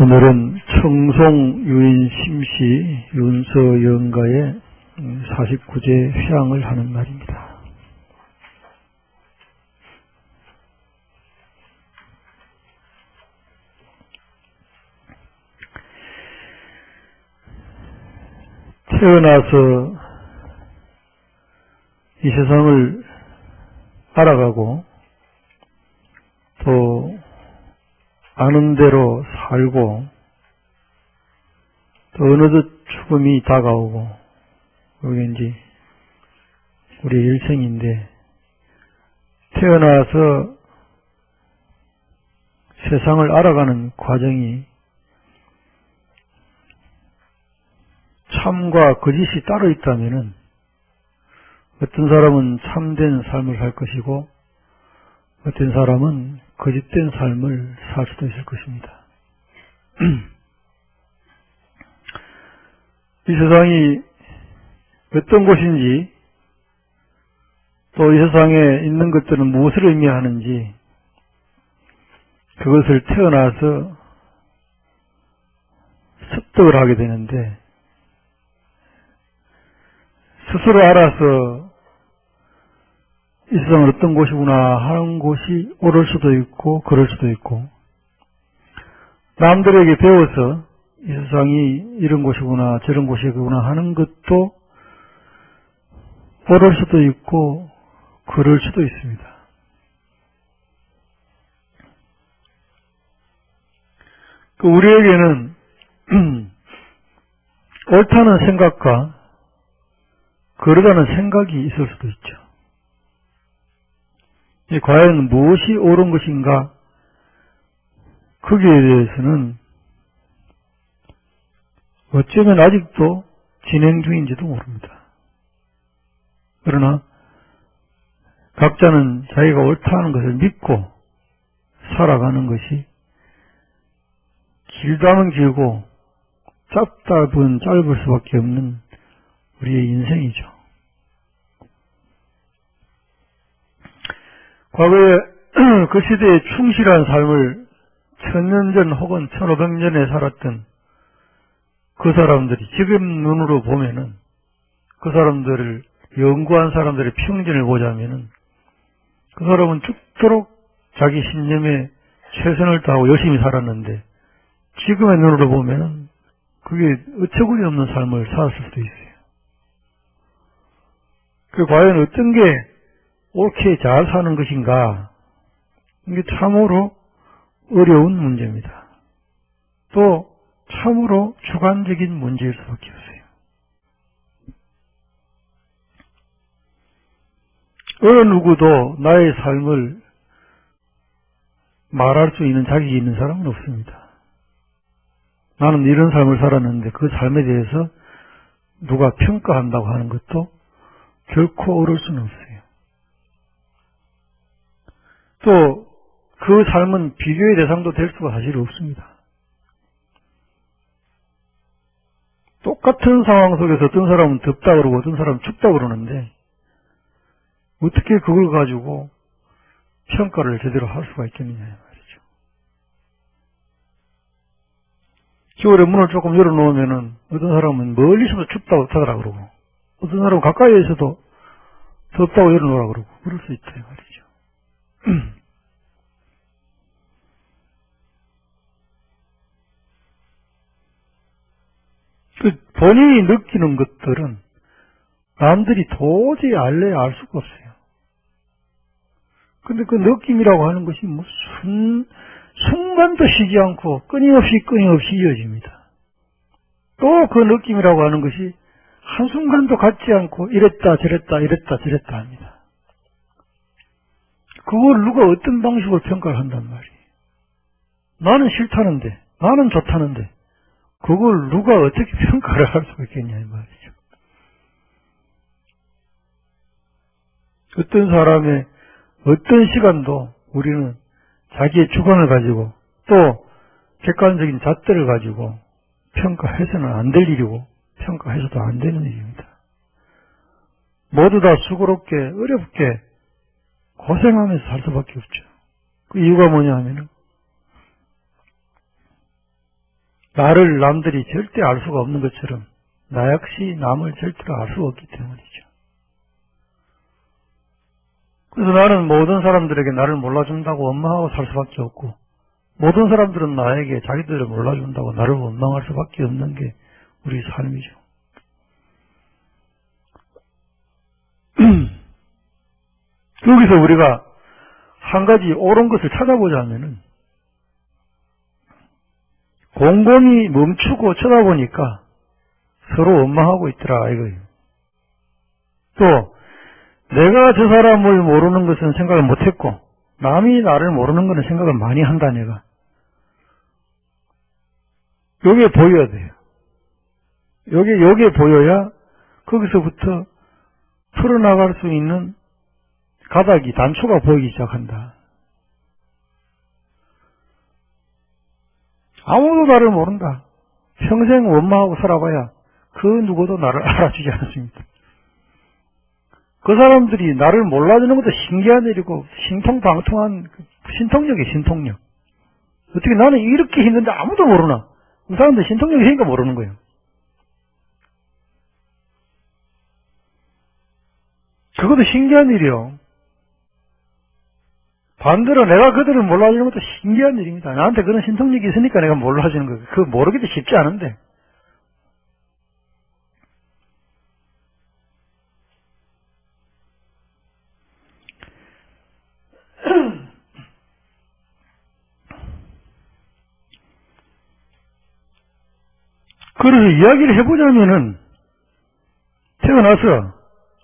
오늘은 청송 유인 심시 윤서 영가의 49제 회향을 하는 날입니다. 태어나서 이 세상을 알아가고 또 아는 대로 살고 또 어느덧 죽음이 다가오고 그게 이제 우리의 일생인데, 태어나서 세상을 알아가는 과정이 참과 거짓이 따로 있다면은 어떤 사람은 참된 삶을 살 것이고 어떤 사람은 거짓된 삶을 살 수도 있을 것입니다. 이 세상이 어떤 곳인지, 또 이 세상에 있는 것들은 무엇을 의미하는지, 그것을 태어나서 습득을 하게 되는데, 스스로 알아서 이 세상은 어떤 곳이구나 하는 곳이 옳을 수도 있고 그럴 수도 있고, 남들에게 배워서 이 세상이 이런 곳이구나 저런 곳이구나 하는 것도 옳을 수도 있고 그럴 수도 있습니다. 우리에게는 옳다는 생각과 그러다는 생각이 있을 수도 있죠. 과연 무엇이 옳은 것인가, 거기에 대해서는 어쩌면 아직도 진행 중인지도 모릅니다. 그러나 각자는 자기가 옳다는 것을 믿고 살아가는 것이 길다면 길고 짧다면 짧을 수밖에 없는 우리의 인생이죠. 과거에 그 시대에 충실한 삶을 1000년 전 혹은 1500년에 살았던 그 사람들이 지금 눈으로 보면은, 그 사람들을 연구한 사람들의 평전을 보자면은, 그 사람은 죽도록 자기 신념에 최선을 다하고 열심히 살았는데, 지금의 눈으로 보면은 그게 어처구니 없는 삶을 살았을 수도 있어요. 과연 어떤 게 옳게 잘 사는 것인가, 이게 참으로 어려운 문제입니다. 또 참으로 주관적인 문제일 수밖에 없어요. 어느 누구도 나의 삶을 말할 수 있는 자격이 있는 사람은 없습니다. 나는 이런 삶을 살았는데 그 삶에 대해서 누가 평가한다고 하는 것도 결코 옳을 수는 없어요. 또 그 삶은 비교의 대상도 될 수가 사실 없습니다. 똑같은 상황 속에서 어떤 사람은 덥다 그러고 어떤 사람은 춥다 그러는데, 어떻게 그걸 가지고 평가를 제대로 할 수가 있겠느냐 말이죠. 겨울에 문을 조금 열어놓으면은 어떤 사람은 멀리서도 춥다고 타더라 그러고, 어떤 사람은 가까이에서도 덥다고 열어놓으라 그러고, 그럴 수 있다 말이죠. 본인이 느끼는 것들은 남들이 도저히 알 수가 없어요. 근데 그 느낌이라고 하는 것이 무슨 순간도 쉬지 않고 끊임없이 이어집니다. 또 그 느낌이라고 하는 것이 한순간도 갖지 않고 이랬다 저랬다 합니다. 그걸 누가 어떤 방식으로 평가를 한단 말이에요. 나는 싫다는데, 나는 좋다는데 그걸 누가 어떻게 평가를 할 수가 있겠냐 이 말이죠. 어떤 사람의 어떤 시간도 우리는 자기의 주관을 가지고 또 객관적인 잣대를 가지고 평가해서는 안 될 일이고 평가해서도 안 되는 일입니다. 모두 다 수고롭게 어렵게 고생하면서 살 수밖에 없죠. 그 이유가 뭐냐 하면은 나를 남들이 절대 알 수가 없는 것처럼 나 역시 남을 절대로 알 수가 없기 때문이죠. 그래서 나는 모든 사람들에게 나를 몰라준다고 원망하고 살 수밖에 없고, 모든 사람들은 나에게 자기들을 몰라준다고 나를 원망할 수밖에 없는 게 우리 삶이죠. 여기서 우리가 한 가지 옳은 것을 찾아보자면은, 곰곰이 멈추고 쳐다보니까 서로 원망하고 있더라 이거예요. 또 내가 저 사람을 모르는 것은 생각을 못했고 남이 나를 모르는 것은 생각을 많이 한다 내가. 요게 보여야 돼요. 요게 보여야 거기서부터 풀어나갈 수 있는 가닥이, 단초가 보이기 시작한다. 아무도 나를 모른다. 평생 원망하고 살아봐야 그 누구도 나를 알아주지 않습니다. 그 사람들이 나를 몰라주는 것도 신기한 일이고 신통방통한 신통력이에요. 신통력. 어떻게 나는 이렇게 힘든데 아무도 모르나? 그 사람들 신통력이 있으니까 모르는 거예요. 그것도 신기한 일이요. 반대로 내가 그들을 몰라주는 것도 신기한 일입니다. 나한테 그런 신통력이 있으니까 내가 몰라주는 거예요. 그거 모르기도 쉽지 않은데. 그래서 이야기를 해보자면은, 태어나서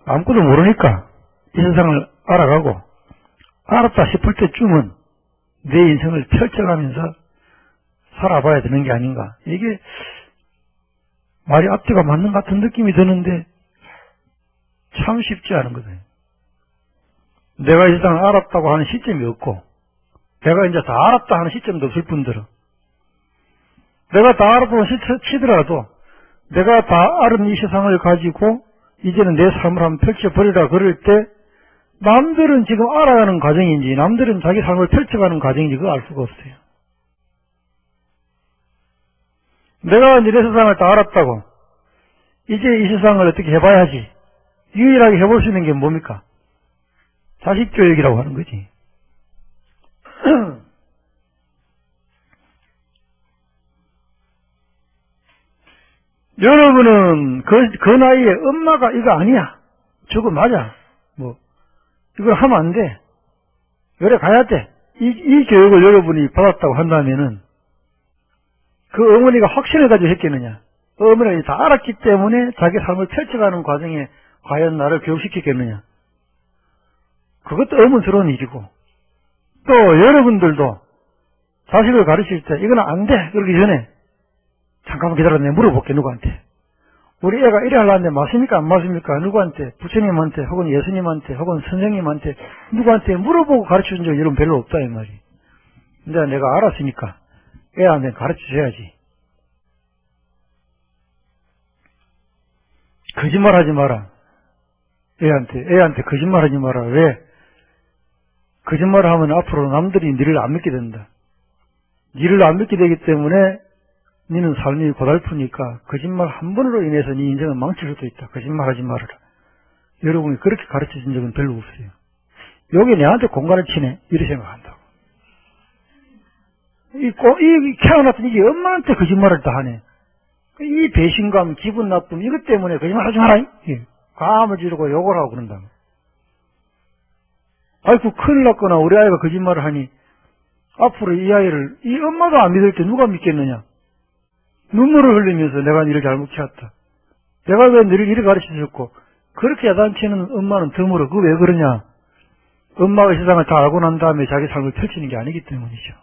아무것도 모르니까 이 세상을 알아가고, 알았다 싶을 때쯤은 내 인생을 펼쳐가면서 살아봐야 되는 게 아닌가. 이게 말이 앞뒤가 맞는 것 같은 느낌이 드는데 참 쉽지 않은 거예요. 내가 이 세상을 알았다고 하는 시점이 없고, 내가 이제 다 알았다 하는 시점도 없을 뿐더러, 내가 다 알았다고 치더라도 내가 다 아는 이 세상을 가지고 이제는 내 삶을 한번 펼쳐버리라 그럴 때 남들은 지금 알아가는 과정인지 남들은 자기 삶을 펼쳐가는 과정인지 그거 알 수가 없어요. 내가 이제 내 세상을 다 알았다고 이제 이 세상을 어떻게 해봐야지 유일하게 해볼 수 있는 게 뭡니까? 자식 교육이라고 하는 거지. 여러분은 그 나이에 엄마가 이거 아니야, 저거 맞아, 뭐 이걸 하면 안 돼, 요래 가야 돼, 이 교육을 여러분이 받았다고 한다면은 그 어머니가 확신해가지고 했겠느냐? 어머니가 다 알았기 때문에 자기 삶을 펼쳐가는 과정에 과연 나를 교육시켰겠느냐? 그것도 의문스러운 일이고, 또 여러분들도 자식을 가르칠 때 이거는 안 돼 그러기 전에 잠깐만 기다려, 내가 물어볼게. 누구한테? 우리 애가 이래 하려는데 맞습니까 안 맞습니까? 누구한테? 부처님한테 혹은 예수님한테 혹은 선생님한테 누구한테 물어보고 가르쳐준 적이 여러분 별로 없다 이 말이. 근데 내가 알았으니까 애한테 가르쳐줘야지. 거짓말하지 마라. 애한테 거짓말하지 마라. 왜? 거짓말을 하면 앞으로 남들이 너를 안 믿게 된다. 너를 안 믿게 되기 때문에 너는 삶이 고달프니까 거짓말 한 번으로 인해서 네 인생을 망칠 수도 있다. 거짓말하지 말아라. 여러분이 그렇게 가르쳐준 적은 별로 없어요. 여기 내한테 공간을 치네 이렇게 생각한다고. 이 태어났더니 이게 엄마한테 거짓말을 다 하네. 이 배신감, 기분 나쁨 이것 때문에 거짓말하지 마라. 감을 지르고 욕을 하고 그런다. 아이고 큰일 났거나 우리 아이가 거짓말을 하니 앞으로 이 아이를 이 엄마가 안 믿을 때 누가 믿겠느냐. 눈물을 흘리면서 내가 니를 잘못 키웠다. 내가 왜 너를 이렇게 가르쳐줬고 그렇게 야단치는 엄마는 드물어. 그거 왜 그러냐. 엄마가 세상을 다 알고 난 다음에 자기 삶을 펼치는 게 아니기 때문이죠.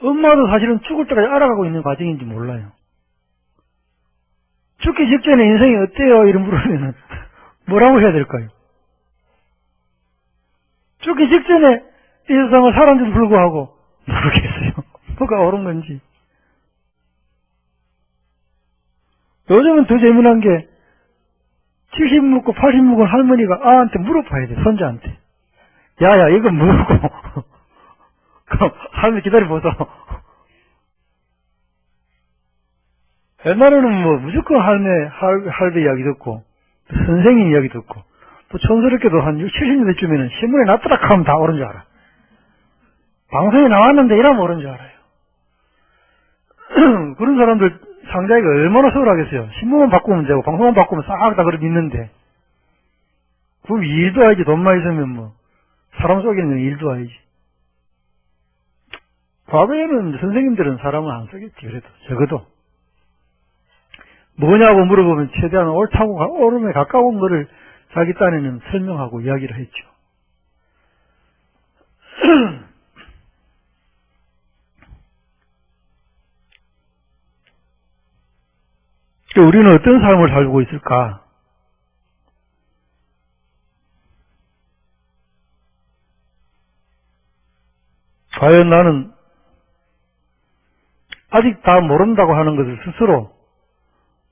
엄마도 사실은 죽을 때까지 알아가고 있는 과정인지 몰라요. 죽기 직전에 인생이 어때요? 이런 물으면 뭐라고 해야 될까요? 죽기 직전에 이 세상을 살았는데도 불구하고 모르겠어요. 뭐가 옳은 건지. 요즘은 더 재미난 게 70 묵고 80 묵은 할머니가 아한테 물어봐야 돼. 손자한테. 야야 이거 뭐고 그럼 할머니 기다려보소. 옛날에는 뭐 무조건 할배 이야기 듣고, 선생님 이야기 듣고, 또 촌스럽게도 한 60, 70년대쯤에는 신문에 났더라 하면 다 옳은 줄 알아. 방송에 나왔는데 이러면 옳은 줄 알아요. 그런 사람들 상자기가 얼마나 서울하겠어요. 신문만 바꾸면 되고, 방송만 바꾸면 싹 다 그렇게 있는데, 그 일도 알지. 돈만 있으면 뭐, 사람 속에는 일도 알지. 과거에는 선생님들은 사람을 안 속였지, 그래도, 적어도. 뭐냐고 물어보면 최대한 옳다고, 옳음에 가까운 거를 자기 딴에는 설명하고 이야기를 했죠. 우리는 어떤 삶을 살고 있을까? 과연 나는 아직 다 모른다고 하는 것을 스스로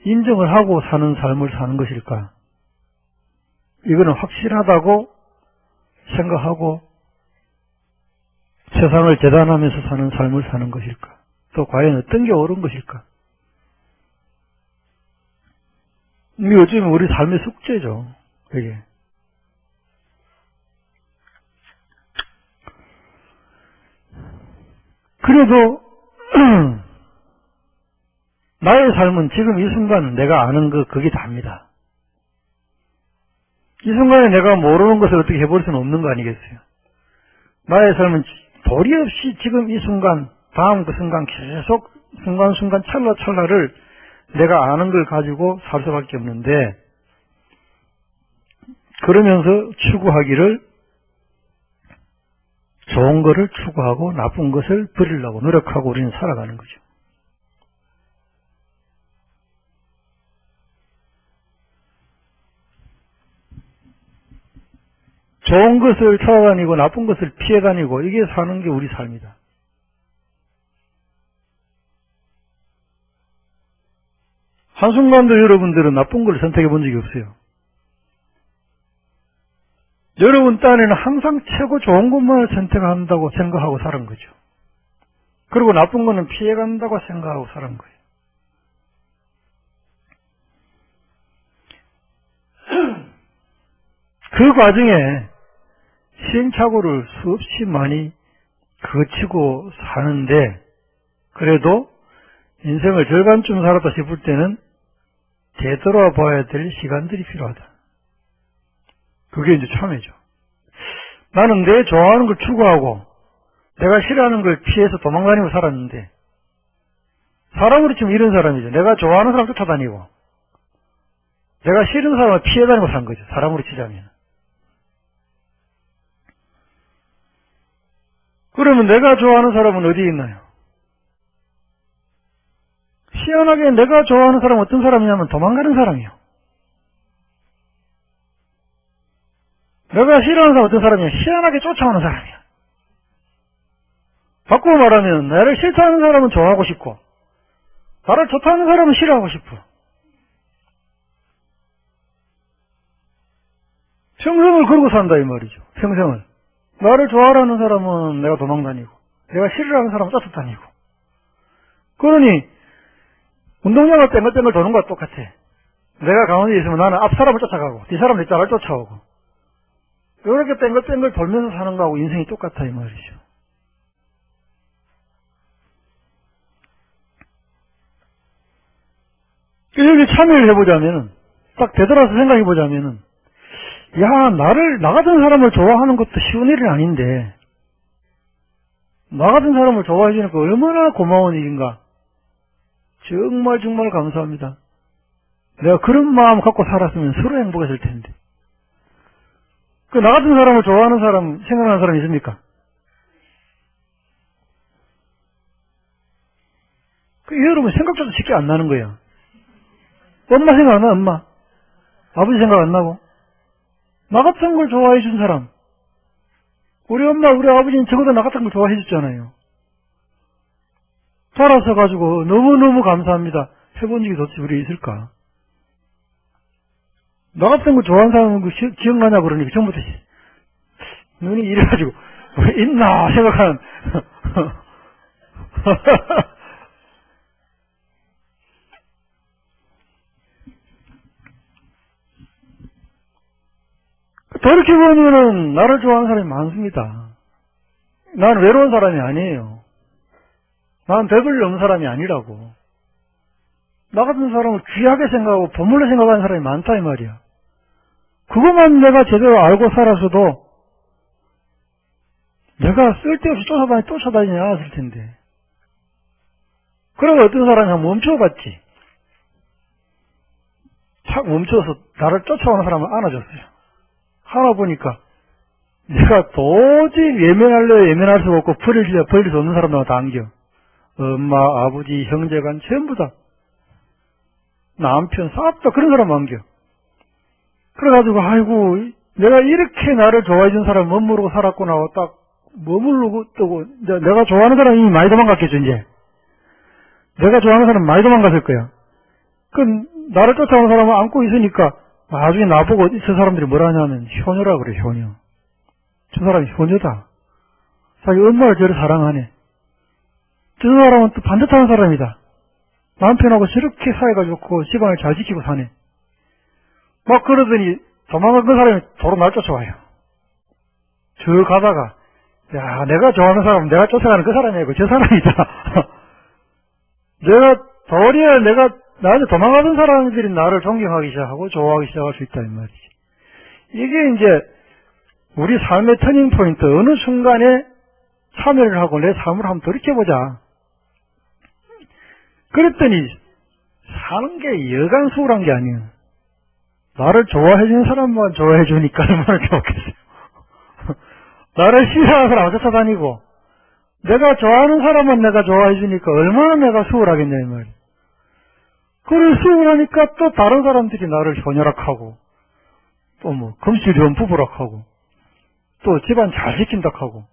인정을 하고 사는 삶을 사는 것일까? 이거는 확실하다고 생각하고 세상을 재단하면서 사는 삶을 사는 것일까? 또 과연 어떤 게 옳은 것일까? 이게 어쩌면 우리 삶의 숙제죠, 이게. 그래도 나의 삶은 지금 이 순간 내가 아는 그게 답니다. 이 순간에 내가 모르는 것을 어떻게 해볼 수는 없는 거 아니겠어요? 나의 삶은 도리 없이 지금 이 순간, 다음 그 순간 계속 순간순간 찰나찰나를 내가 아는 걸 가지고 살 수밖에 없는데, 그러면서 추구하기를 좋은 것을 추구하고 나쁜 것을 버리려고 노력하고 우리는 살아가는 거죠. 좋은 것을 찾아다니고 나쁜 것을 피해 다니고 이게 사는 게 우리 삶이다. 한순간도 여러분들은 나쁜 걸 선택해 본 적이 없어요. 여러분 딴에는 항상 최고 좋은 것만을 선택한다고 생각하고 사는 거죠. 그리고 나쁜 거는 피해간다고 생각하고 사는 거예요. 그 과정에 시행착오를 수없이 많이 거치고 사는데, 그래도 인생을 절반쯤 살았다 싶을 때는 되돌아봐야 될 시간들이 필요하다. 그게 이제 참회죠. 나는 내 좋아하는 걸 추구하고 내가 싫어하는 걸 피해서 도망다니고 살았는데, 사람으로 치면 이런 사람이죠. 내가 좋아하는 사람 쫓아다니고 내가 싫은 사람을 피해 다니고 산 거죠. 사람으로 치자면. 그러면 내가 좋아하는 사람은 어디에 있나요? 희한하게 내가 좋아하는 사람은 어떤 사람이냐면 도망가는 사람이요. 내가 싫어하는 사람은 어떤 사람이냐? 희한하게 쫓아오는 사람이야. 바꾸고 말하면 나를 싫다는 사람은 좋아하고 싶고 나를 좋다는 사람은 싫어하고 싶어. 평생을 그러고 산다 이 말이죠. 평생을. 나를 좋아하는 사람은 내가 도망다니고 내가 싫어하는 사람은 쫓아다니고. 그러니 운동장을 뺑글뺑글 도는 것과 똑같아. 내가 가운데 있으면 나는 앞 사람을 쫓아가고 뒤 사람 내 짝을 쫓아오고 이렇게 뺑글뺑글 돌면서 사는 거하고 인생이 똑같아 이 말이죠. 여기 참여를 해보자면은, 딱 되돌아서 생각해보자면은, 야, 나 같은 사람을 좋아하는 것도 쉬운 일은 아닌데, 나 같은 사람을 좋아해주니까 얼마나 고마운 일인가. 정말 정말 감사합니다. 내가 그런 마음 갖고 살았으면 서로 행복했을 텐데. 나 같은 사람을 좋아하는 사람, 생각나는 사람 있습니까? 여러분 생각조차 쉽게 안 나는 거야. 엄마 생각 안 나, 엄마? 아버지 생각 안 나고? 나 같은 걸 좋아해 준 사람. 우리 엄마, 우리 아버지는 적어도 나 같은 걸 좋아해 줬잖아요. 돌아서 가지고 너무너무 감사합니다. 해본 적이 도대체 우리 있을까? 나 같은 거 좋아하는 사람은 기억나냐 그러니까 전부터 눈이 이래가지고 있나 생각하는 돌이켜보면은 나를 좋아하는 사람이 많습니다. 나는 외로운 사람이 아니에요. 나는 별볼일 없는 사람이 아니라고. 나 같은 사람을 귀하게 생각하고 보물로 생각하는 사람이 많다 이 말이야. 그것만 내가 제대로 알고 살았어도 내가 쓸데없이 쫓아다니지 않았을 텐데. 그러고 어떤 사람이 한번 멈춰봤지. 착 멈춰서 나를 쫓아오는 사람을 안아줬어요. 하나 보니까 내가 도저히 예면할 수가 없고 버릴 수 없는 사람들만 다 안겨. 엄마, 아버지, 형제간 전부 다. 남편, 싹 다 그런 사람 안겨. 그래가지고 아이고 내가 이렇게 나를 좋아해준 사람 머무르고 살았구나 하고 딱 머무르고 뜨고 이제 내가 좋아하는 사람이 이미 많이 도망갔겠죠 이제. 내가 좋아하는 사람 많이 도망갔을 거야. 그 나를 쫓아오는 사람을 안고 있으니까 나중에 나보고 저 사람들이 뭐라 하냐면 효녀라 그래 효녀. 저 사람이 효녀다. 자기 엄마를 저리 사랑하네. 저 사람은 또 반듯한 사람이다. 남편하고 저렇게 사이가 좋고 집안을 잘 지키고 사네. 막 그러더니 도망간 그 사람이 도로 날 쫓아와요. 저 가다가 야 내가 좋아하는 사람은 내가 쫓아가는 그 사람이 아니고 저 사람이다. 내가 나한테 도망가던 사람들이 나를 존경하기 시작하고 좋아하기 시작할 수 있다 이 말이지. 이게 이제 우리 삶의 터닝포인트. 어느 순간에 참여를 하고 내 삶을 한번 돌이켜보자. 그랬더니 사는 게 여간 수월한 게 아니에요. 나를 좋아해주는 사람만 좋아해주니까 얼마나 좋겠어요. 나를 싫어하는 사람 쫓아다니고 내가 좋아하는 사람만 내가 좋아해주니까 얼마나 내가 수월하겠냐 이 말이에요. 그걸 수월하니까 또 다른 사람들이 나를 효녀락하고 또 뭐 금실연 부부락하고 또 집안 잘 지킨다하고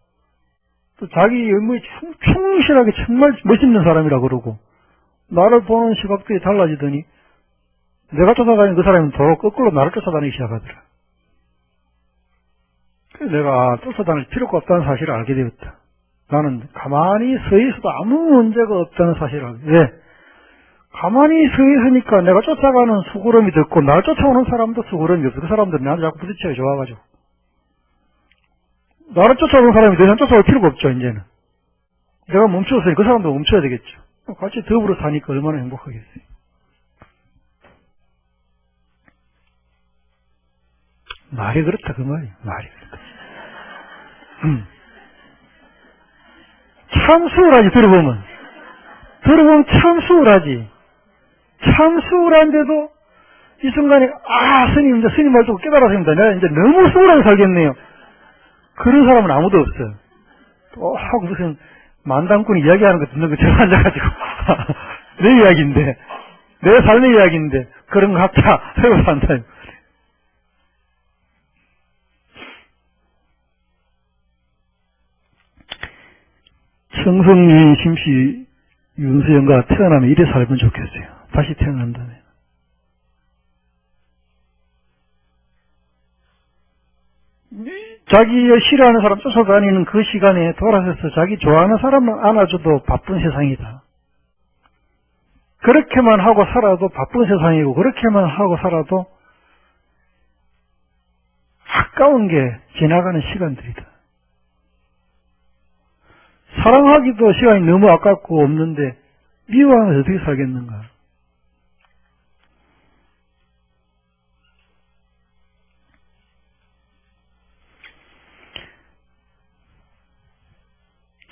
또 자기 의무에 충실하게 정말 멋있는 사람이라 그러고 나를 보는 시각들이 달라지더니 내가 쫓아다니는 그 사람이 도로 거꾸로 나를 쫓아다니기 시작하더라. 그래서 내가 쫓아다닐 필요가 없다는 사실을 알게 되었다. 나는 가만히 서 있어도 아무 문제가 없다는 사실을 알게 되었다. 왜? 가만히 서 있으니까 내가 쫓아가는 수구름이 듣고 나를 쫓아오는 사람도 수구름이 없어. 그 사람들은 나한테 자꾸 부딪혀요. 좋아가지고. 나를 쫓아오는 사람이 더 이상 쫓아올 필요가 없죠. 이제는. 내가 멈추었으니 그 사람도 멈춰야 되겠죠. 같이 더불어 사니까 얼마나 행복하겠어요. 말이 그렇다 그 말이에요. 말이 그렇다. 참 수월하지. 들어보면 참 수월하지. 참 수월한데도 이 순간에 스님 말 듣고 깨달았습니다. 내가 이제 너무 수월하게 살겠네요. 그런 사람은 아무도 없어요. 또 하고 무슨 만담꾼이 이야기하는 거 듣는 것처럼 앉아가지고 내 이야기인데 내 삶의 이야기인데 그런 거 같아 새로 산다. 청성리 심씨 윤수영과 태어나면 이래 살면 좋겠어요. 다시 태어난다면. 자기 싫어하는 사람 쫓아다니는 그 시간에 돌아서서 자기 좋아하는 사람만 안아줘도 바쁜 세상이다. 그렇게만 하고 살아도 바쁜 세상이고 그렇게만 하고 살아도 아까운 게 지나가는 시간들이다. 사랑하기도 시간이 너무 아깝고 없는데 미워하면서 어떻게 살겠는가.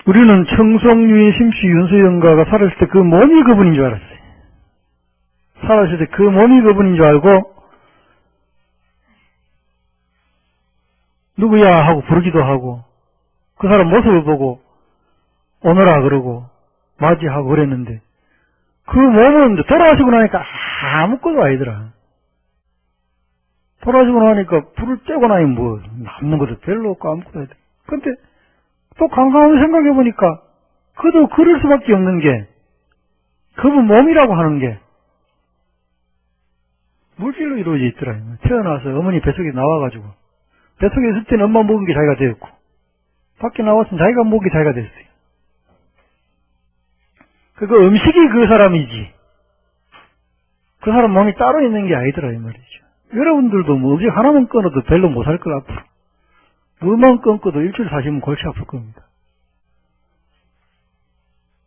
우리는 청송유의 심씨 윤수영가가 살았을 때 그 몸이 그분인 줄 알았어요. 살았을 때 그 몸이 그분인 줄 알고 누구야 하고 부르기도 하고 그 사람 모습을 보고 오너라 그러고 맞이하고 그랬는데 그 몸은 돌아가시고 나니까 아무것도 아니더라. 돌아가시고 나니까 불을 떼고 나니 뭐 남는 것도 별로 없고 아무것도 아니더라. 근데 또 강강하게 생각해보니까 그도 그럴 수밖에 없는 게 그분 몸이라고 하는 게 물질로 이루어져 있더라. 태어나서 어머니 뱃속에 나와가지고 뱃속에 있을 때는 엄마 먹은 게 자기가 되었고 밖에 나왔으면 자기가 목이 자기가 됐어요. 그 음식이 그 사람이지. 그 사람 몸이 따로 있는 게 아니더라, 이 말이죠. 여러분들도 뭐 음식 하나만 끊어도 별로 못 살 걸 앞으로. 물만 끊고도 일주일 사시면 골치 아플 겁니다.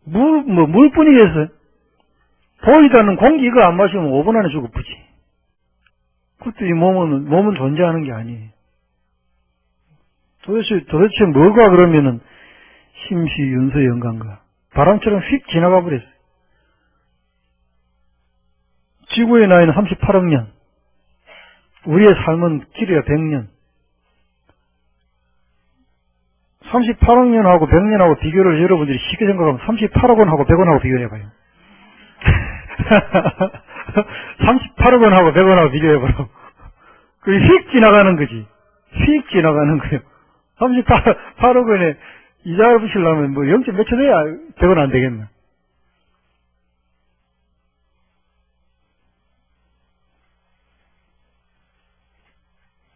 물뿐이겠어요. 보이다는 공기 이거 안 마시면 5분 안에 죽어쁘지. 그것도 이 몸은 존재하는 게 아니에요. 도대체 뭐가 그러면은 심시 윤서 영광가. 바람처럼 휙 지나가 버렸어요. 지구의 나이는 38억 년. 우리의 삶은 길이야 100년. 38억 년하고 100년하고 비교를 여러분들이 쉽게 생각하면 38억 원하고 100원하고 비교해봐요. 38억 원하고 100원하고 비교해봐요. 그게 휙 지나가는 거지. 휙 지나가는 거예요. 38억 원에 이자를 붙이려면 뭐 0. 몇 초 돼야 100원 안 되겠나.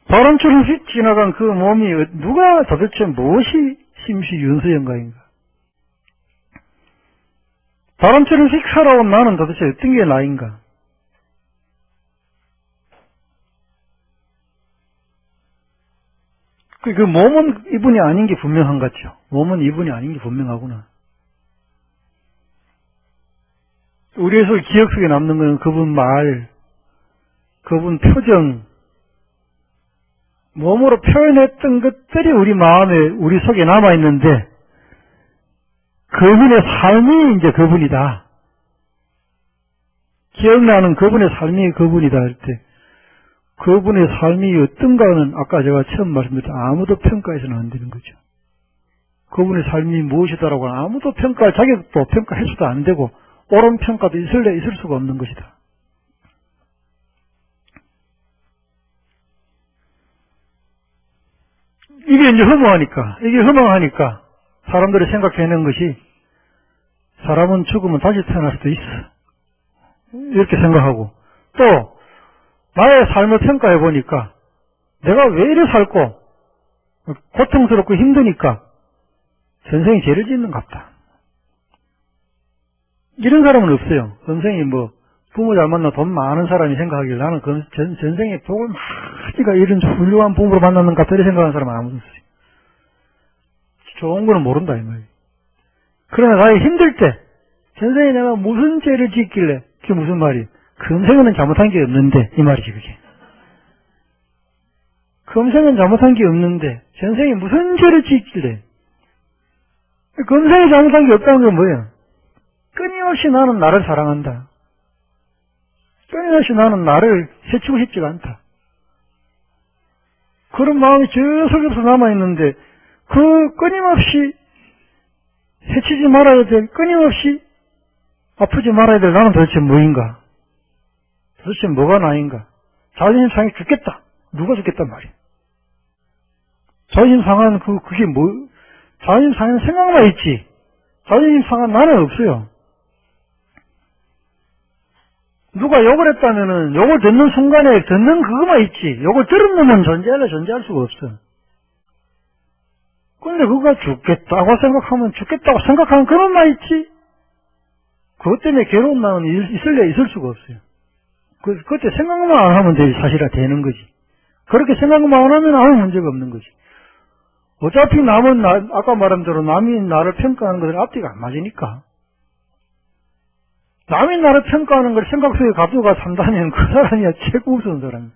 바람처럼 휙 지나간 그 몸이 누가 도대체 무엇이 심시 윤서영가인가? 바람처럼 휙 살아온 나는 도대체 어떤 게 나인가? 그 몸은 이분이 아닌 게 분명한 것 같죠. 몸은 이분이 아닌 게 분명하구나. 우리에서 기억 속에 남는 건 그분 말, 그분 표정, 몸으로 표현했던 것들이 우리 마음에, 우리 속에 남아있는데, 그분의 삶이 이제 그분이다. 기억나는 그분의 삶이 그분이다 할 때, 그분의 삶이 어떤가는 아까 제가 처음 말씀드렸던 아무도 평가해서는 안 되는 거죠. 그분의 삶이 무엇이다라고 아무도 자격도 평가해서도 안 되고, 옳은 평가도 있을 수가 없는 것이다. 이게 이제 허망하니까 사람들이 생각해낸 것이 사람은 죽으면 다시 태어날 수도 있어. 이렇게 생각하고 또 나의 삶을 평가해 보니까 내가 왜 이래 살고 고통스럽고 힘드니까 전생이 죄를 짓는 것 같다. 이런 사람은 없어요. 전생이 뭐 부모 잘 만나 돈 많은 사람이 생각하길 나는 그 전생에 복을 많이가 이런 훌륭한 부모로 만났는 것 같다 이렇게 생각하는 사람은 아무도 없어요. 좋은 거는 모른다 이 말이에요. 그러나 나의 힘들 때 전생에 내가 무슨 죄를 짓길래 그게 무슨 말이에요. 금생에는 잘못한 게 없는데 이 말이지 그게. 금생은 잘못한 게 없는데 전생에 무슨 죄를 짓길래 금생에 잘못한 게 없다는 건 뭐예요? 끊임없이 나는 나를 사랑한다. 끊임없이 나는 나를 해치고 싶지가 않다. 그런 마음이 저 속에서 남아있는데 그 끊임없이 해치지 말아야 될, 끊임없이 아프지 말아야 될 나는 도대체 뭐인가? 도대체 뭐가 나인가? 자존심 상해 죽겠다. 누가 죽겠단 말이야? 자존심 상한 그게 뭐, 자존심 상한 생각만 있지. 자존심 상한 나는 없어요. 누가 욕을 했다면은 욕을 듣는 순간에 듣는 그거만 있지. 욕을 들은 놈은 존재할 수가 없어. 근데 그가 죽겠다고 생각하는 그놈만 있지. 그것 때문에 괴로운 마음은 있을 수가 없어요. 그때 생각만 안 하면 사실은 되는 거지. 그렇게 생각만 안 하면 아무 문제가 없는 거지. 어차피 아까 말한 대로 남이 나를 평가하는 것은 앞뒤가 안 맞으니까. 남이 나를 평가하는 걸 생각 속에 가두고 산다면 그 사람이야 최고 무서운 사람.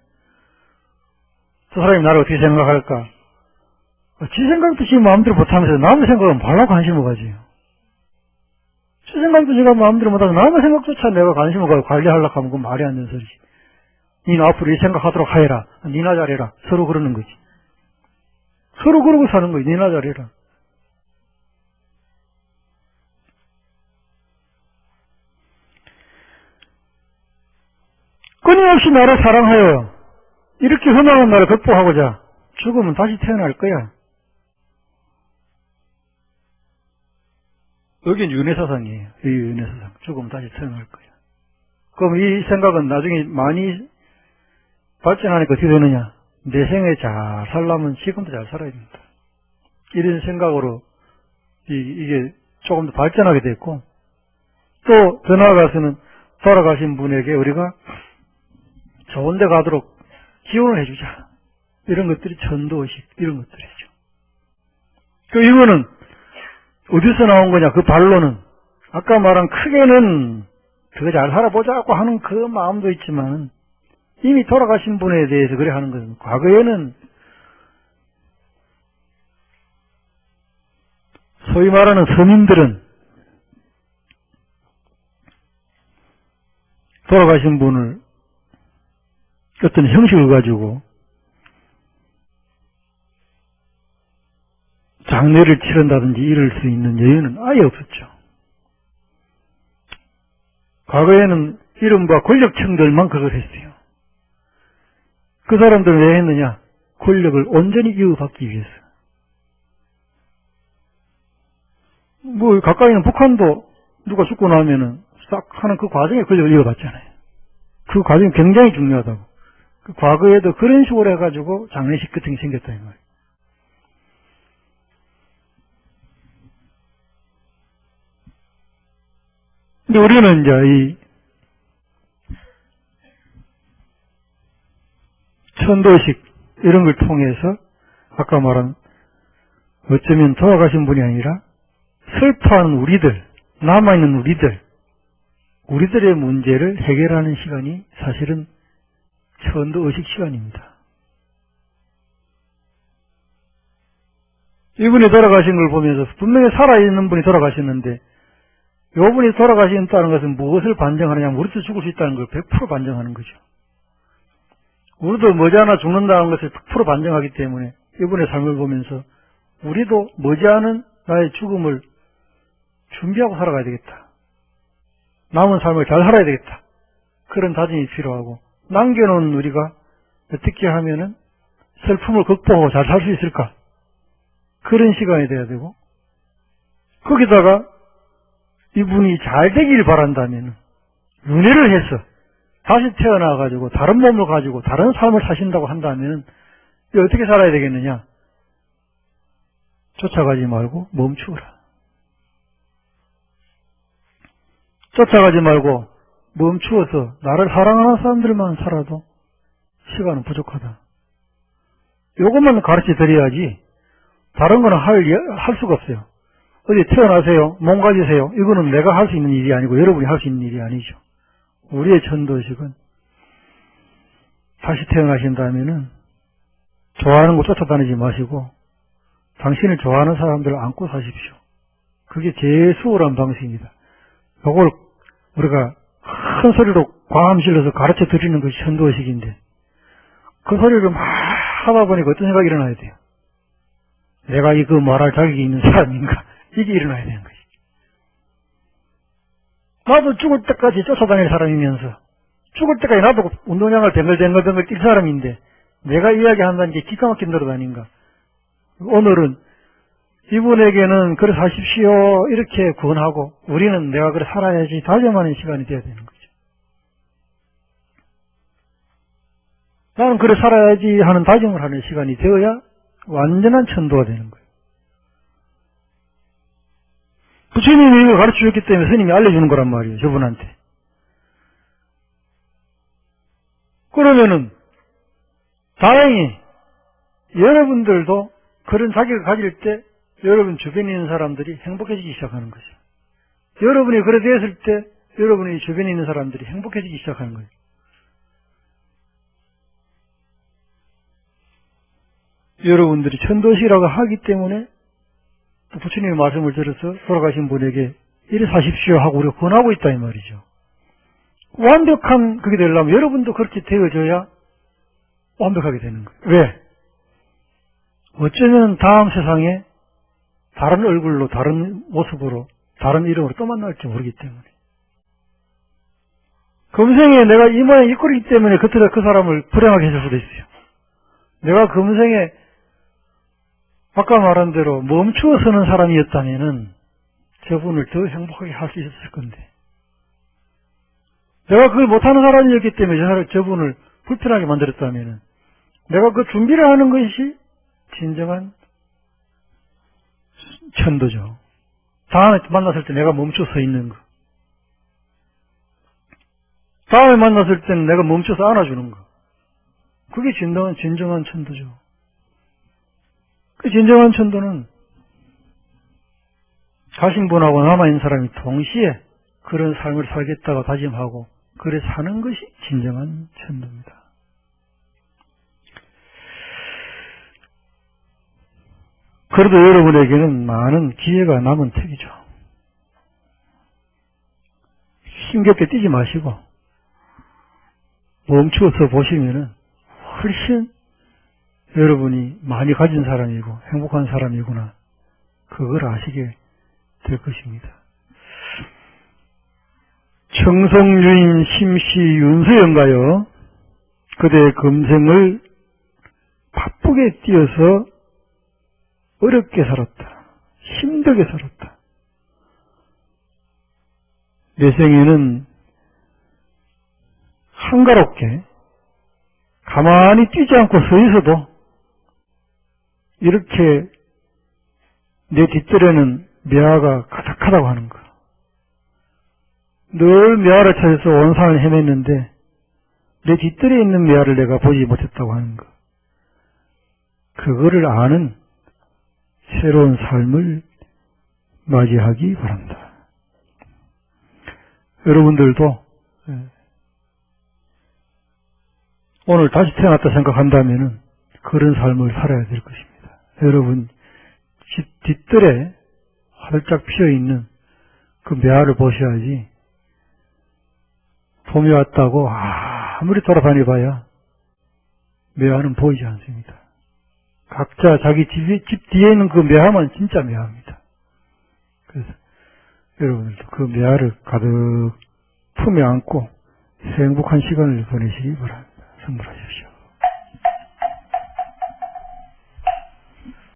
저 사람이 나를 어떻게 생각할까? 지 생각도 지금 마음대로 못하면서 남의 생각은 말라고 관심을 가지요. 지 생각도 제가 마음대로 못하고 남의 생각조차 내가 관심을 가지고 관리하려고 하면 그건 말이 안 되는 소리지. 니는 앞으로 이 생각하도록 하여라. 니나 잘해라. 서로 그러는 거지. 서로 그러고 사는 거지. 니나 잘해라. 끊임없이 나를 사랑하여 이렇게 험한 나를 극복하고자 죽으면 다시 태어날 거야. 여긴 윤회사상이에요. 이 윤회사상. 죽으면 다시 태어날 거야. 그럼 이 생각은 나중에 많이 발전하니까 어떻게 되느냐? 내 생에 잘 살려면 지금도 잘 살아야 된다. 이런 생각으로 이게 조금 더 발전하게 됐고, 또 더 나아가서는 돌아가신 분에게 우리가 좋은 데 가도록 지원을 해주자. 이런 것들이 천도의식, 이런 것들이죠. 이거는 어디서 나온 거냐, 그 반론은. 아까 말한 크게는 더 잘 살아보자고 하는 그 마음도 있지만, 이미 돌아가신 분에 대해서 그래 하는 것은, 과거에는 소위 말하는 서민들은 돌아가신 분을 어떤 형식을 가지고 장례를 치른다든지 이럴 수 있는 여유는 아예 없었죠. 과거에는 이른바 권력층들만 그걸 했어요. 그 사람들은 왜 했느냐? 권력을 온전히 이어받기 위해서. 가까이 있는 북한도 누가 죽고 나면은 싹 하는 그 과정에 권력을 이어받잖아요. 그 과정이 굉장히 중요하다고. 그 과거에도 그런 식으로 해가지고 장례식 같은 게 생겼다, 이 말이에요. 근데 우리는 이제 이 천도식 이런 걸 통해서 아까 말한 어쩌면 돌아가신 분이 아니라 슬퍼하는 우리들, 남아있는 우리들의 문제를 해결하는 시간이 사실은 천도의식 시간입니다. 이분이 돌아가신 걸 보면서 분명히 살아있는 분이 돌아가셨는데 이분이 돌아가신다는 것은 무엇을 반증하느냐? 우리도 죽을 수 있다는 걸 100% 반증하는 거죠. 우리도 머지않아 죽는다는 것을 100% 반증하기 때문에 이분의 삶을 보면서 우리도 머지않은 나의 죽음을 준비하고 살아가야 되겠다. 남은 삶을 잘 살아야 되겠다. 그런 다짐이 필요하고, 남겨놓은 우리가 어떻게 하면은 슬픔을 극복하고 잘 살 수 있을까? 그런 시간이 돼야 되고, 거기다가 이분이 잘 되길 바란다면 윤회를 해서 다시 태어나가지고 다른 몸을 가지고 다른 삶을 사신다고 한다면 어떻게 살아야 되겠느냐? 쫓아가지 말고 멈추어라. 쫓아가지 말고 멈추어서 나를 사랑하는 사람들만 살아도 시간은 부족하다. 요것만 가르쳐 드려야지 다른 거는 할 수가 없어요. 어디 태어나세요, 몸 가지세요. 이거는 내가 할 수 있는 일이 아니고 여러분이 할 수 있는 일이 아니죠. 우리의 천도식은 다시 태어나신다면은 좋아하는 거 쫓아다니지 마시고 당신을 좋아하는 사람들을 안고 사십시오. 그게 제일 수월한 방식입니다. 이걸 우리가 큰 소리로 광음 실어서 가르쳐 드리는 것이 천도의식인데 그 소리를 막 하다 보니까 어떤 생각이 일어나야 돼요? 내가 이거 말할 자격이 있는 사람인가? 이게 일어나야 되는 것이죠. 나도 죽을 때까지 쫓아다닐 사람이면서 죽을 때까지 나도 운동장을 뱅글뱅글 뛸 사람인데 내가 이야기한다는 게 기가 막힌 노릇 아닌가? 오늘은 이분에게는 그래 사십시오 이렇게 권하고 우리는 내가 그래 살아야지 다짐하는 시간이 돼야 되는 거죠. 나는 그래 살아야지 하는 다짐을 하는 시간이 되어야 완전한 천도가 되는 거예요. 부처님이 이걸 가르쳐 줬기 때문에 스님이 알려주는 거란 말이에요, 저분한테. 그러면은 다행히 여러분들도 그런 자격을 가질 때 여러분 주변에 있는 사람들이 행복해지기 시작하는 거죠. 여러분이 그래 됐을 때 여러분의 주변에 있는 사람들이 행복해지기 시작하는 거예요. 여러분들이 천도식이라고 하기 때문에 또 부처님의 말씀을 들어서 돌아가신 분에게 이래 사십시오 하고 우리가 권하고 있다 이 말이죠. 완벽한 그게 되려면 여러분도 그렇게 되어져야 완벽하게 되는 거예요. 왜? 어쩌면 다음 세상에 다른 얼굴로 다른 모습으로 다른 이름으로 또 만날지 모르기 때문에 금생에 내가 이 모양 이 꼴이기 때문에 그때가 그 사람을 불행하게 했을 수도 있어요. 내가 금생에 아까 말한 대로 멈추어 서는 사람이었다면은 저분을 더 행복하게 할 수 있었을 건데 내가 그걸 못하는 사람이었기 때문에 저분을 불편하게 만들었다면은 내가 그 준비를 하는 것이 진정한 천도죠. 다음에 만났을 때 내가 멈춰 서 있는 거. 다음에 만났을 때는 내가 멈춰서 안아주는 거. 그게 진정한 천도죠. 그 진정한 천도는 자신분하고 남아있는 사람이 동시에 그런 삶을 살겠다고 다짐하고 그래 사는 것이 진정한 천도입니다. 그래도 여러분에게는 많은 기회가 남은 택이죠. 힘겹게 뛰지 마시고 멈추어서 보시면은 훨씬 여러분이 많이 가진 사람이고 행복한 사람이구나. 그걸 아시게 될 것입니다. 청송유인 심시 윤서연가요. 그대의 금생을 바쁘게 뛰어서 어렵게 살았다. 힘들게 살았다. 내 생에는 한가롭게 가만히 뛰지 않고 서 있어도 이렇게 내 뒷뜰에는 묘화가 가득하다고 하는 거. 늘 묘화를 찾아서 원산을 헤맸는데 내 뒷뜰에 있는 묘화를 내가 보지 못했다고 하는 거. 그거를 아는 새로운 삶을 맞이하기 바랍니다. 여러분들도 오늘 다시 태어났다 생각한다면은 그런 삶을 살아야 될 것입니다. 여러분 집 뒷뜰에 활짝 피어있는 그 묘화를 보셔야지 봄이 왔다고 아무리 돌아다녀봐야 묘화는 보이지 않습니다. 각자 자기 집 뒤에 있는 그 묘화만 진짜 묘화입니다. 그래서 여러분들도 그 묘화를 가득 품에 안고 행복한 시간을 보내시기 바랍니다.